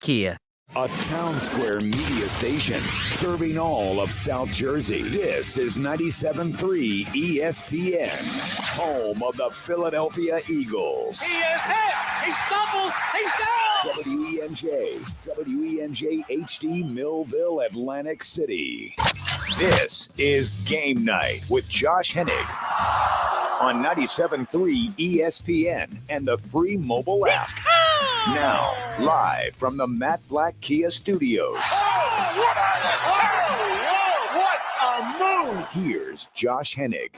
Kia. A Town Square media station serving all of South Jersey. This is 97.3 ESPN, home of the Philadelphia Eagles. He is hit! He stumbles! He's down! WENJ HD Millville, Atlantic City. This is Game Night with Josh Hennig on 97.3 ESPN and the free mobile app. Now, live from the Matt Black Kia Studios. What a move! Here's Josh Hennig.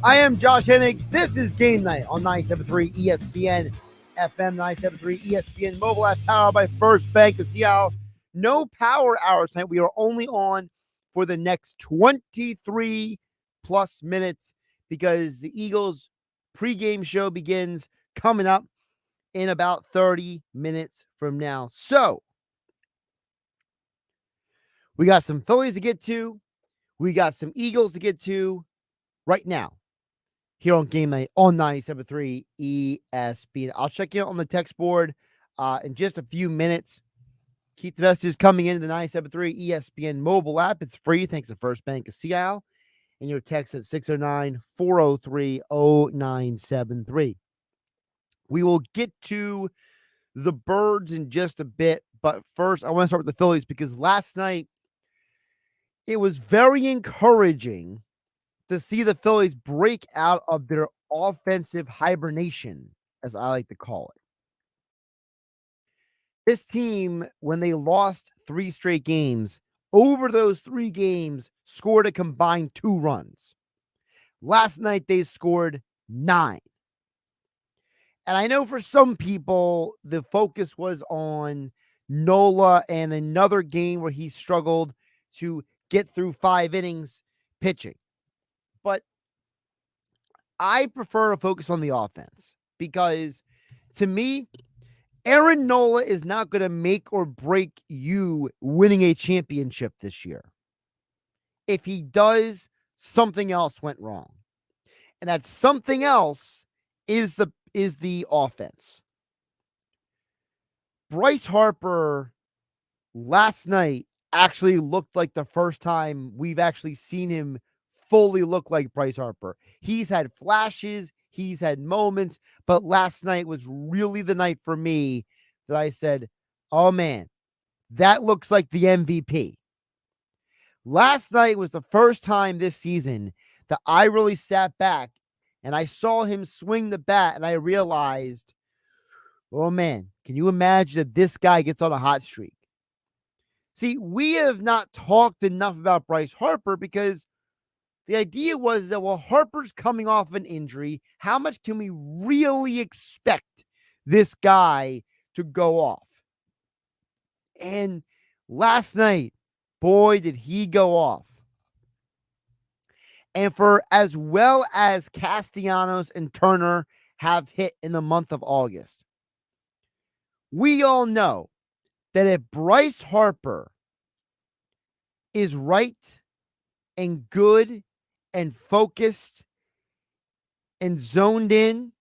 I am Josh Hennig. This is Game Night on 97.3 ESPN, FM 97.3 ESPN mobile app, powered by First Bank of Seattle. No power hours tonight. We are only on for the next 23 plus minutes because the Eagles pregame show begins coming up in about 30 minutes from now. So, we got some Phillies to get to. We got some Eagles to get to right now here on Game Night on 97.3 ESPN. I'll check in on the text board in just a few minutes. Keep the messages coming into the 97.3 ESPN mobile app. It's free thanks to First Bank of Seattle. And your text at 609-403-0973. We will get to the Birds in just a bit, but first I want to start with the Phillies because last night it was very encouraging to see the Phillies break out of their offensive hibernation, as I like to call it. This team, when they lost 3 straight games, over those 3 games, scored a combined 2 runs. Last night, they scored 9. And I know for some people, the focus was on Nola and another game where he struggled to get through 5 innings pitching. But I prefer to focus on the offense because, to me, Aaron Nola is not going to make or break you winning a championship this year. If he does, something else went wrong. And that something else is the offense. Bryce Harper last night actually looked like the first time we've actually seen him fully look like Bryce Harper. He's had flashes, he's had moments, but last night was really the night for me that I said, oh man, that looks like the MVP. Last night was the first time this season that I really sat back and I saw him swing the bat and I realized, oh man, can you imagine if this guy gets on a hot streak? See, we have not talked enough about Bryce Harper because the idea was that, well, Harper's coming off an injury. How much can we really expect this guy to go off? And last night, boy, did he go off. And for as well as Castellanos and Turner have hit in the month of August, we all know that if Bryce Harper is right and good and focused and zoned in,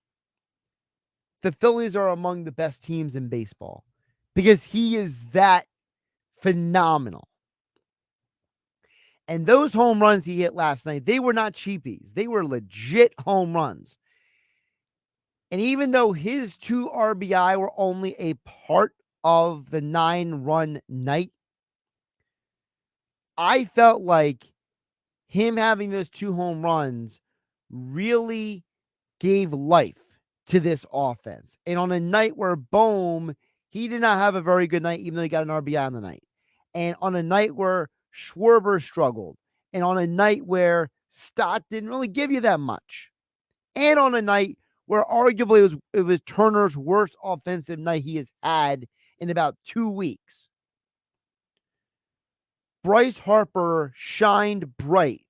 the Phillies are among the best teams in baseball because he is that phenomenal. And those home runs he hit last night, they were not cheapies. They were legit home runs. And even though his 2 RBI were only a part of the 9-run night, I felt like him having those 2 home runs really gave life to this offense. And on a night where Bohm, he did not have a very good night, even though he got an RBI on the night. And on a night where Schwarber struggled, and on a night where Stott didn't really give you that much, and on a night where arguably it was Turner's worst offensive night he has had in about 2 weeks, Bryce Harper shined bright,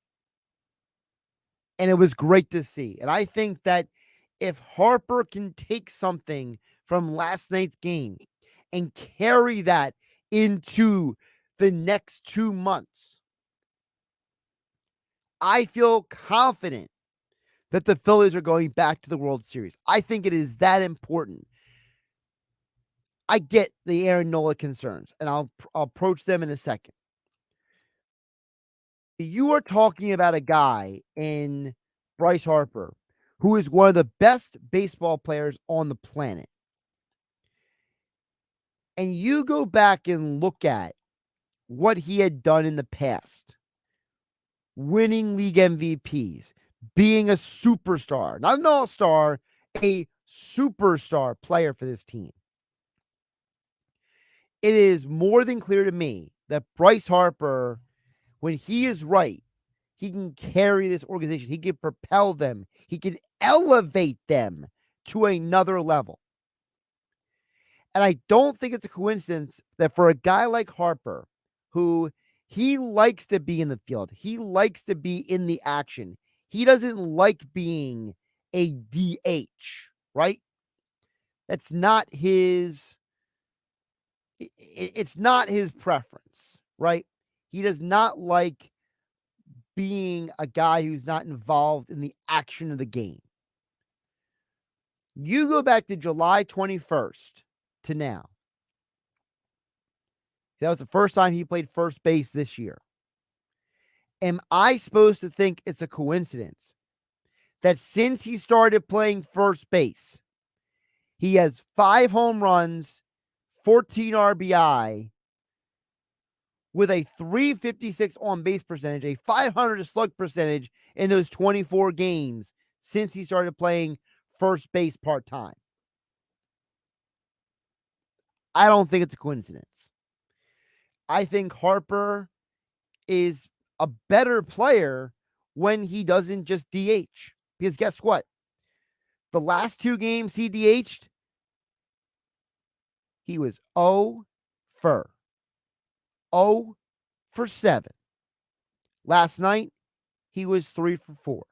and it was great to see. And I think that if Harper can take something from last night's game and carry that into the next 2 months, I feel confident that the Phillies are going back to the World Series. I think it is that important. I get the Aaron Nola concerns, and I'll approach them in a second. You are talking about a guy in Bryce Harper who is one of the best baseball players on the planet. And you go back and look at what he had done in the past, winning league MVPs, being a superstar, not an all-star, a superstar player for this team. It is more than clear to me that Bryce Harper, when he is right, he can carry this organization. He can propel them. He can elevate them to another level. And I don't think it's a coincidence that for a guy like Harper, who he likes to be in the field, he likes to be in the action. He doesn't like being a DH, right? That's not his it's not his preference, right? He does not like being a guy who's not involved in the action of the game. You go back to July 21st to now. That was the first time he played first base this year. Am I supposed to think it's a coincidence that since he started playing first base, he has 5 home runs, 14 RBI, with a 356 on base percentage, a 500 slug percentage in those 24 games since he started playing first base part-time? I don't think it's a coincidence. I think Harper is a better player when he doesn't just DH. Because guess what? The last 2 games he DH'd, he was 0 for 7. Last night, he was 3 for 4.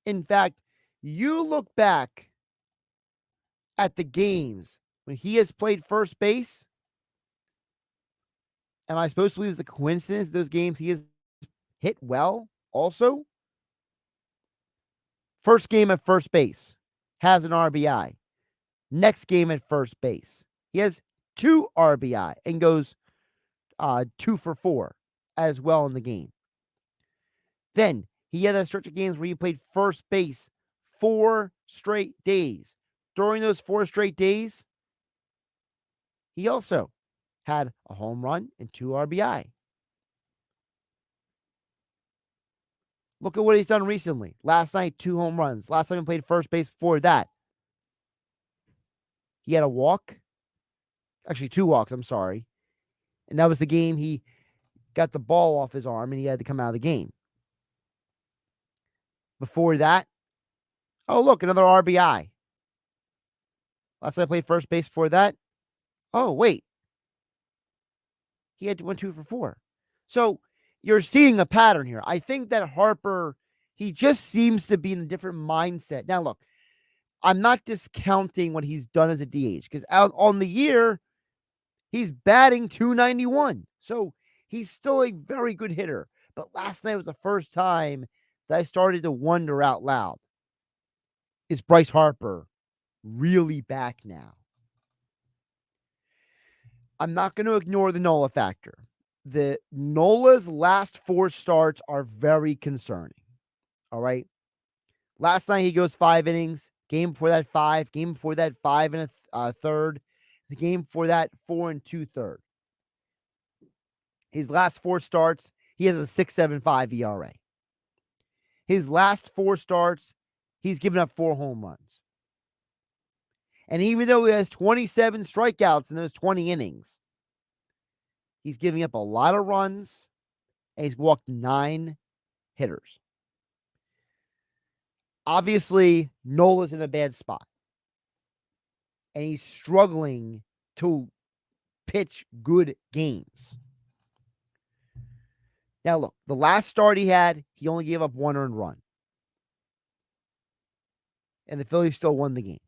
In fact, you look back at the games when he has played first base. Am I supposed to believe it's the coincidence those games he has hit well also? First game at first base, has an RBI. Next game at first base, he has 2 RBI and goes 2 for 4 as well in the game. Then he had a stretch of games where he played first base 4 straight days. During those 4 straight days, he also had a home run and 2 RBI. Look at what he's done recently. Last night, 2 home runs. Last time he played first base before that, he had a walk. Actually, 2 walks, I'm sorry. And that was the game he got the ball off his arm and he had to come out of the game. Before that, oh, look, another RBI. Last time I played first base before that, oh, wait. He had 2 for 4. So you're seeing a pattern here. I think that Harper, he just seems to be in a different mindset. Now, look, I'm not discounting what he's done as a DH because out on the year, he's batting .291. So he's still a very good hitter. But last night was the first time that I started to wonder out loud, is Bryce Harper really back now? I'm not going to ignore the Nola factor. The Nola's last 4 starts are very concerning. All right. Last night he goes 5 innings. Game before that 5. Game before that 5 and a third. The game before that 4 and 2/3. His last 4 starts, he has a 6.75 ERA. His last 4 starts, he's given up 4 home runs. And even though he has 27 strikeouts in those 20 innings, he's giving up a lot of runs, and he's walked 9 hitters. Obviously, Nola's in a bad spot, and he's struggling to pitch good games. Now, look, the last start he had, he only gave up 1 earned run, and the Phillies still won the game.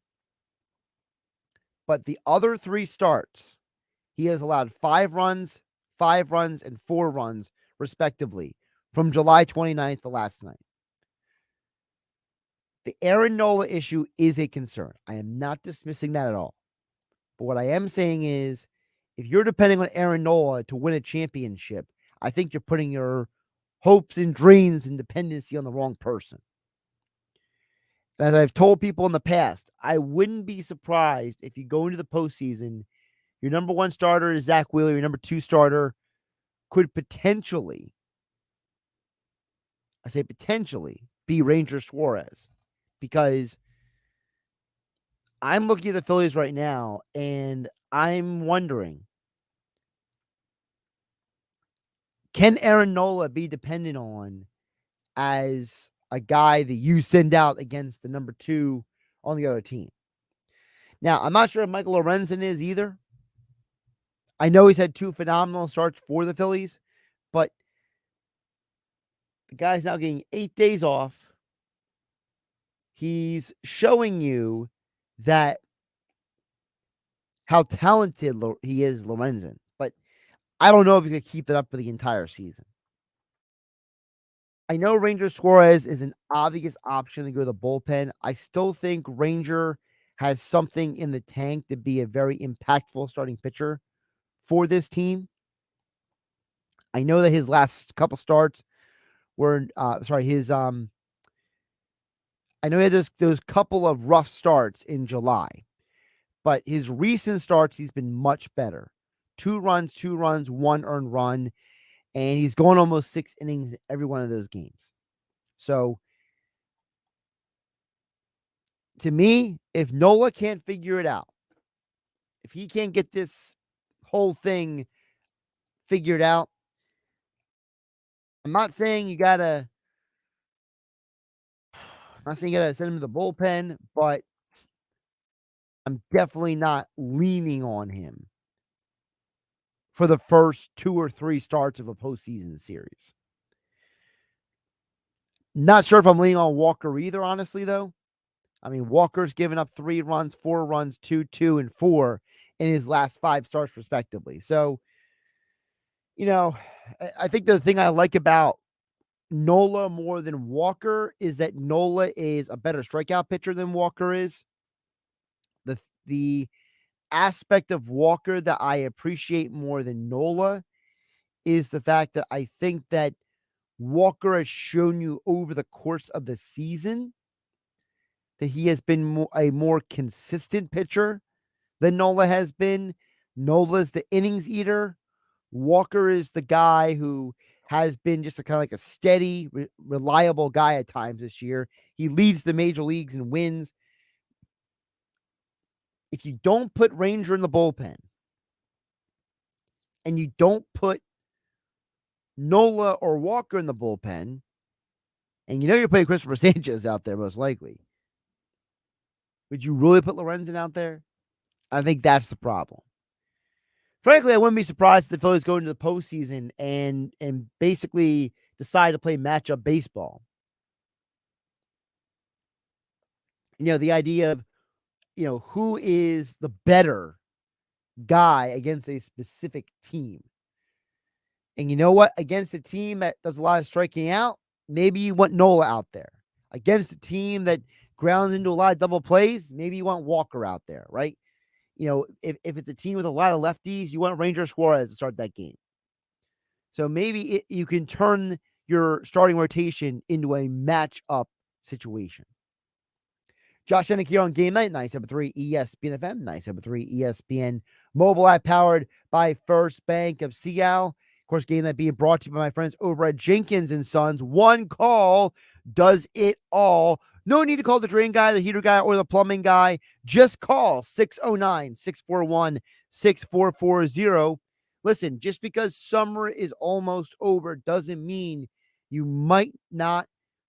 But the other 3 starts, he has allowed 5 runs, and 4 runs, respectively, from July 29th to last night. The Aaron Nola issue is a concern. I am not dismissing that at all. But what I am saying is, if you're depending on Aaron Nola to win a championship, I think you're putting your hopes and dreams and dependency on the wrong person. As I've told people in the past, I wouldn't be surprised if you go into the postseason, your number one starter is Zach Wheeler, your number two starter could potentially, I say potentially, be Ranger Suarez. Because I'm looking at the Phillies right now, and I'm wondering, can Aaron Nola be dependent on as a guy that you send out against the number two on the other team? Now, I'm not sure if Michael Lorenzen is either. I know he's had two phenomenal starts for the Phillies, but the guy's now getting 8 days off. He's showing you that how talented he is, Lorenzen. But I don't know if he can keep it up for the entire season. I know Ranger Suarez is an obvious option to go to the bullpen. I still think Ranger has something in the tank to be a very impactful starting pitcher for this team. I know that his last couple starts were I know he had those couple of rough starts in July, but his recent starts, he's been much better. 2 runs, 1 earned run, and he's going almost 6 innings in every one of those games. So, to me, if Nola can't figure it out, if he can't get this whole thing figured out, I'm not saying you gotta send him to the bullpen, but I'm definitely not leaning on him for the first 2 or 3 starts of a postseason series. Not sure if I'm leaning on Walker either, honestly, though. I mean, Walker's given up 3 runs, 4 runs, 2, 2, and 4 in his last 5 starts, respectively. So, I think the thing I like about Nola more than Walker is that Nola is a better strikeout pitcher than Walker is. The aspect of Walker that I appreciate more than Nola is the fact that I think that Walker has shown you over the course of the season that he has been a more consistent pitcher than Nola has been. Nola's the innings eater. Walker is the guy who has been just a kind of like a steady, reliable guy at times this year. He leads the major leagues in wins. If you don't put Ranger in the bullpen and you don't put Nola or Walker in the bullpen, and you're putting Christopher Sanchez out there most likely, would you really put Lorenzen out there? I think that's the problem. Frankly, I wouldn't be surprised if the Phillies go into the postseason and basically decide to play matchup baseball. The idea of, who is the better guy against a specific team. And you know what? Against a team that does a lot of striking out, maybe you want Nola out there. Against a team that grounds into a lot of double plays, maybe you want Walker out there, right? If it's a team with a lot of lefties, you want Ranger Suarez to start that game. So maybe you can turn your starting rotation into a matchup situation. Josh Hennick here on Game Night, 97.3 ESPN FM, 97.3 ESPN mobile app powered by First Bank of Seattle. Of course, Game Night being brought to you by my friends over at Jenkins and Sons. One call does it all. No need to call the drain guy, the heater guy, or the plumbing guy. Just call 609-641-6440. Listen, just because summer is almost over doesn't mean you might not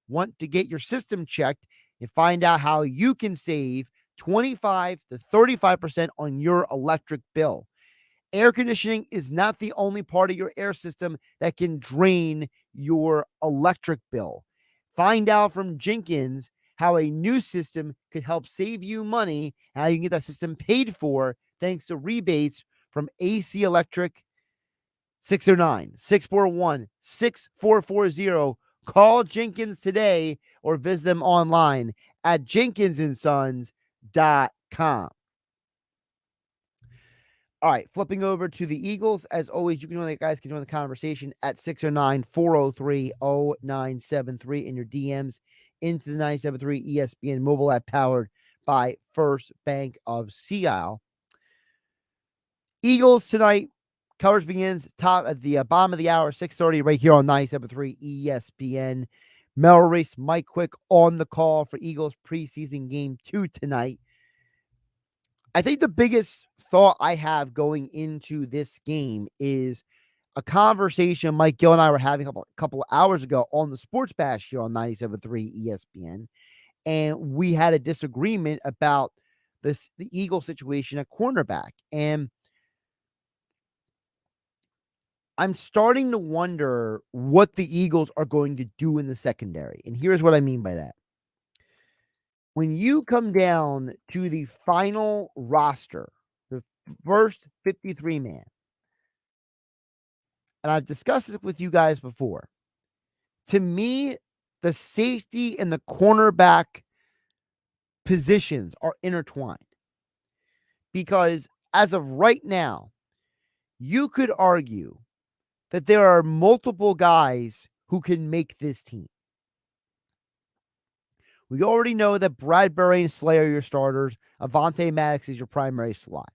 want to get your system checked and find out how you can save 25 to 35% on your electric bill. Air conditioning is not the only part of your air system that can drain your electric bill. Find out from Jenkins how a new system could help save you money, how you can get that system paid for thanks to rebates from AC Electric. 609-641-6440. Call Jenkins today or visit them online at jenkinsandsons.com. All right, flipping over to the Eagles. As always, you can join the guys can join the conversation at 609-403-0973 in your DMs into the 973 ESPN mobile app powered by First Bank of Sea Isle. Eagles tonight. Coverage begins top at the bottom of the hour, 6:30, right here on 973 ESPN. Mel Reese, Mike Quick on the call for Eagles preseason game 2 tonight. I think the biggest thought I have going into this game is a conversation Mike Gill and I were having a couple of hours ago on the Sports Bash here on 97.3 ESPN. And we had a disagreement about the Eagle situation at cornerback. And I'm starting to wonder what the Eagles are going to do in the secondary. And here's what I mean by that. When you come down to the final roster, the first 53-man, and I've discussed this with you guys before, to me, the safety and the cornerback positions are intertwined. Because as of right now, you could argue that there are multiple guys who can make this team. We already know that Bradbury and Slay are your starters. Avonte Maddox is your primary slot.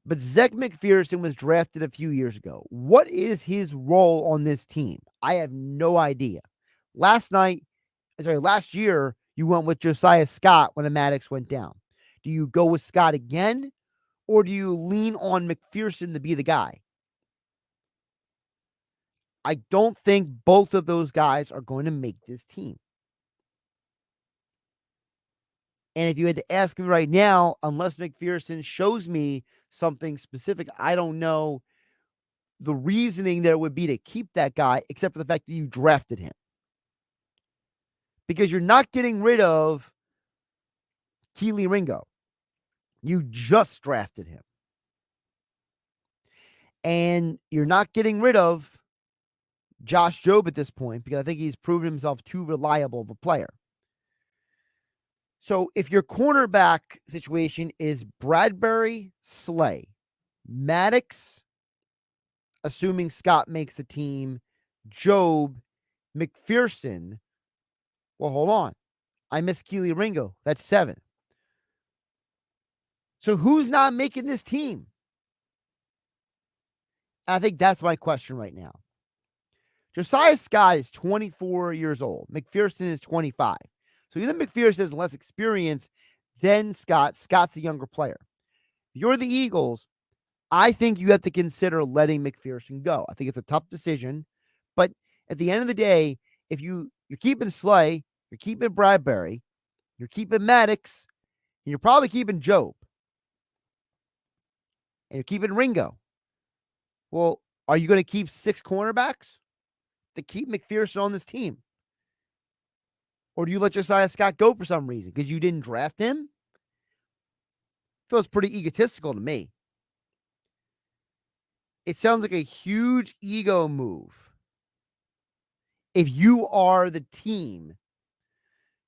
But Zech McPherson was drafted a few years ago. What is his role on this team? I have no idea. Last year, you went with Josiah Scott when Maddox went down. Do you go with Scott again, or do you lean on McPherson to be the guy? I don't think both of those guys are going to make this team. And if you had to ask me right now, unless McPherson shows me something specific, I don't know the reasoning there would be to keep that guy, except for the fact that you drafted him. Because you're not getting rid of Keely Ringo. You just drafted him. And you're not getting rid of Josh Jobe at this point because I think he's proven himself too reliable of a player. So if your cornerback situation is Bradbury, Slay, Maddox, assuming Scott makes the team, Jobe, McPherson, well, hold on. I missed Keely Ringo. That's 7. So who's not making this team? I think that's my question right now. Josiah Scott is 24 years old. McPherson is 25. So even McPherson has less experience than Scott. Scott's the younger player. If you're the Eagles, I think you have to consider letting McPherson go. I think it's a tough decision. But at the end of the day, if you're keeping Slay, you're keeping Bradbury, you're keeping Maddox, and you're probably keeping Jobe, and you're keeping Ringo. Well, are you going to keep 6 cornerbacks to keep McPherson on this team? Or do you let Josiah Scott go for some reason because you didn't draft him? Feels pretty egotistical to me. It sounds like a huge ego move. If you are the team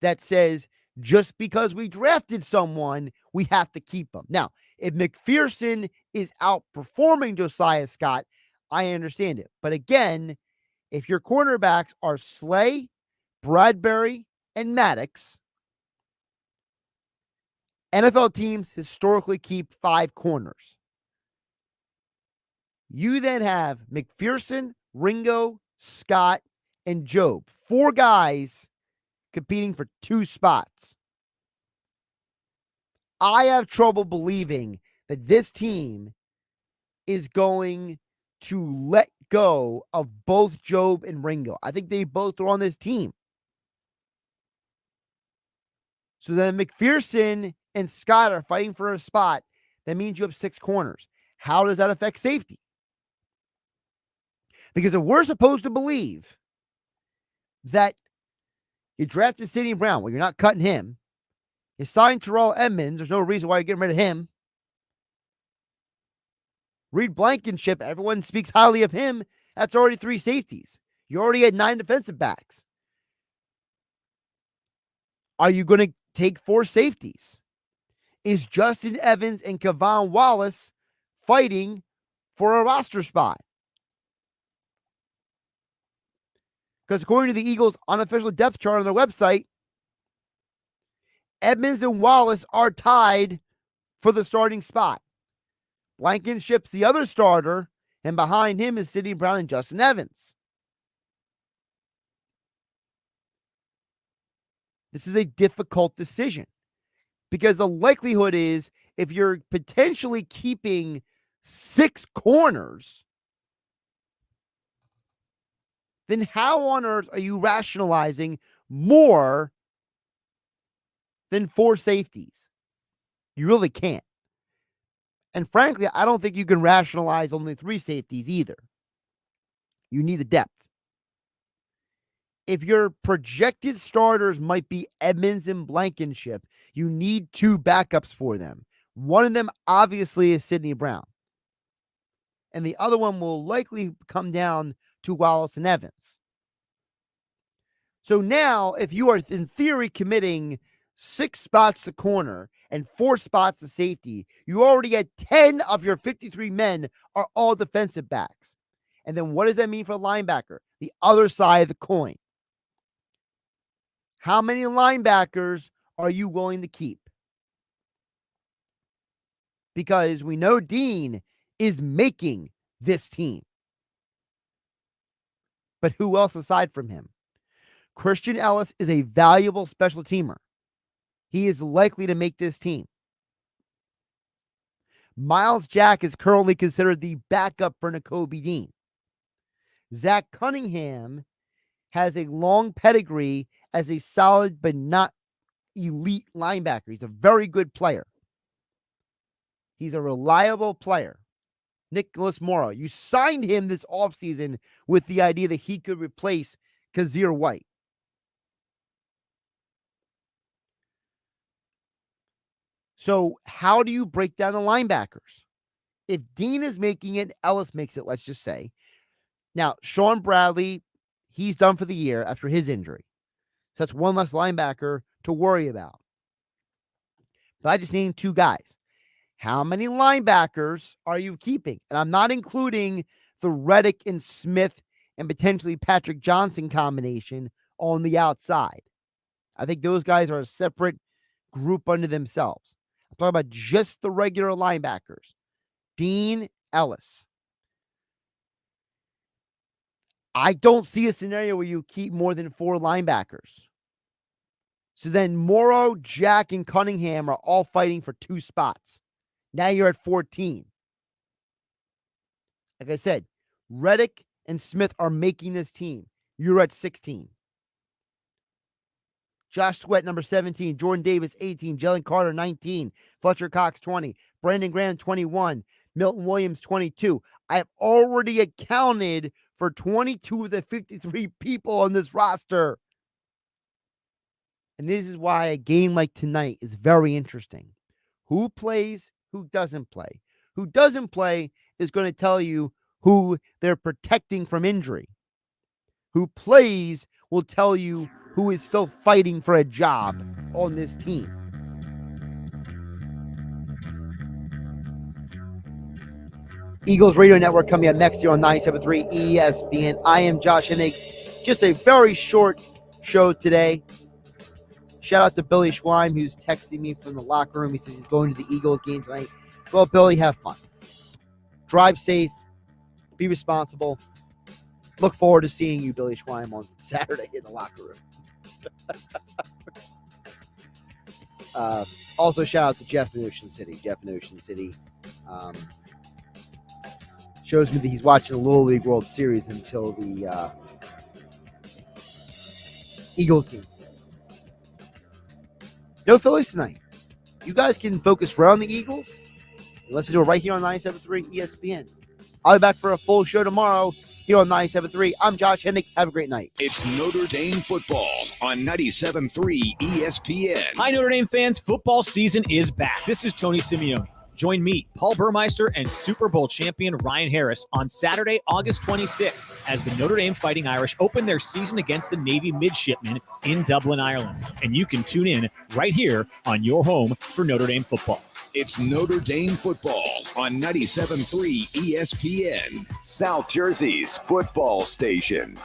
that says, just because we drafted someone, we have to keep him. Now, if McPherson is outperforming Josiah Scott, I understand it. But again, if your cornerbacks are Slay, Bradbury, and Maddox, NFL teams historically keep 5 corners. You then have McPherson, Ringo, Scott, and Jobe. 4 guys competing for 2 spots. I have trouble believing that this team is going to let go of both Jobe and Ringo. I think they both are on this team. So then McPherson and Scott are fighting for a spot. That means you have 6 corners. How does that affect safety? Because if we're supposed to believe that you drafted Sidney Brown, well, you're not cutting him. You signed Terrell Edmonds. There's no reason why you're getting rid of him. Reed Blankenship, everyone speaks highly of him. That's already 3 safeties. You already had 9 defensive backs. Are you going to take 4 safeties? is Justin Evans and Kevon Wallace fighting for a roster spot. Because according to the Eagles' unofficial depth chart on their website, Edmonds and Wallace are tied for the starting spot. Blankenship's the other starter, and behind him is Sidney Brown and Justin Evans. This is a difficult decision because the likelihood is if you're potentially keeping 6 corners, then how on earth are you rationalizing more than 4 safeties? You really can't. And frankly, I don't think you can rationalize only 3 safeties either. You need the depth. If your projected starters might be Edmonds and Blankenship, you need 2 backups for them. One of them obviously is Sidney Brown. And the other one will likely come down to Wallace and Evans. So now, if you are in theory committing 6 spots to corner and 4 spots to safety, you already had 10 of your 53 men are all defensive backs. And then what does that mean for a linebacker? The other side of the coin. How many linebackers are you willing to keep? Because we know Dean is making this team. But who else aside from him? Christian Ellis is a valuable special teamer. He is likely to make this team. Miles Jack is currently considered the backup for Nakobe Dean. Zach Cunningham has a long pedigree as a solid but not elite linebacker. He's a very good player. He's a reliable player. Nicholas Morrow. You signed him this offseason with the idea that he could replace Kazir White. So how do you break down the linebackers? If Dean is making it, Ellis makes it, let's just say. Now, Sean Bradley, he's done for the year after his injury. So that's one less linebacker to worry about. But I just named 2 guys. How many linebackers are you keeping? And I'm not including the Reddick and Smith and potentially Patrick Johnson combination on the outside. I think those guys are a separate group unto themselves. I'm talking about just the regular linebackers. Dean, Ellis. I don't see a scenario where you keep more than 4 linebackers. So then Morrow, Jack, and Cunningham are all fighting for 2 spots. Now you're at 14. Like I said, Reddick and Smith are making this team. You're at 16. Josh Sweat, number 17. Jordan Davis, 18. Jalen Carter, 19. Fletcher Cox, 20. Brandon Graham, 21. Milton Williams, 22. I have already accounted for 22 of the 53 people on this roster. And this is why a game like tonight is very interesting. Who plays? Who doesn't play? Who doesn't play is going to tell you who they're protecting from injury. Who plays will tell you who is still fighting for a job on this team. Eagles Radio Network coming up next year on 97.3 ESPN. I am Josh Hennig. Just a very short show today. Shout out to Billy Schweim, who's texting me from the locker room. He says he's going to the Eagles game tonight. Well, Billy, have fun. Drive safe. Be responsible. Look forward to seeing you, Billy Schweim, on Saturday in the locker room. Also, shout out to Jeff in Ocean City. Jeff in Ocean City shows me that he's watching the Little League World Series until the Eagles game. No Phillies tonight. You guys can focus right on the Eagles. Let's do it right here on 97.3 ESPN. I'll be back for a full show tomorrow here on 97.3. I'm Josh Hennig. Have a great night. It's Notre Dame football on 97.3 ESPN. Hi, Notre Dame fans. Football season is back. This is Tony Simeone. Join me, Paul Burmeister, and Super Bowl champion Ryan Harris on Saturday, August 26th, as the Notre Dame Fighting Irish open their season against the Navy Midshipmen in Dublin, Ireland. And you can tune in right here on your home for Notre Dame football. It's Notre Dame football on 97.3 ESPN, South Jersey's football station.